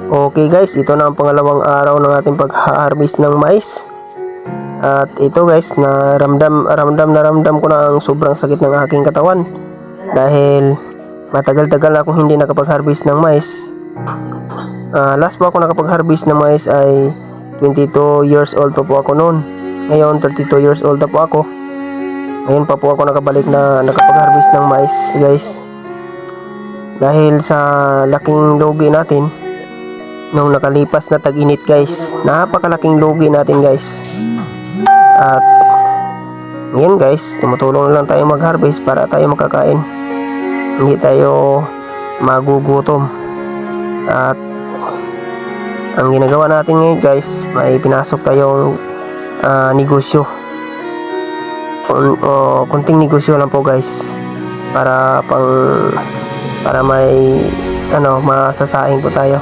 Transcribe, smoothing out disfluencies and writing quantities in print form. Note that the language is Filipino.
Okay guys, ito na ang pangalawang araw ng ating pag-harvest ng mais. At ito guys, ramdam ko na ang sobrang sakit ng aking katawan. Dahil matagal-tagal na akong hindi nakapag-harvest ng mais. Last po ako nakapag-harvest ng mais ay 22 years old pa po ako noon. Ngayon 32 years old na po ako. Ngayon pa po ako nakabalik na nakapag-harvest ng mais guys. Dahil sa laking lugi natin nung nakalipas na tag-init guys, napakalaking lugi natin guys. At ngayon guys, tumutulong na lang tayo mag-harvest para tayo makakain, hindi tayo magugutom. At ang ginagawa natin ngayon guys, may pinasok tayong negosyo, kunting negosyo lang po guys, para may masasaing po tayo.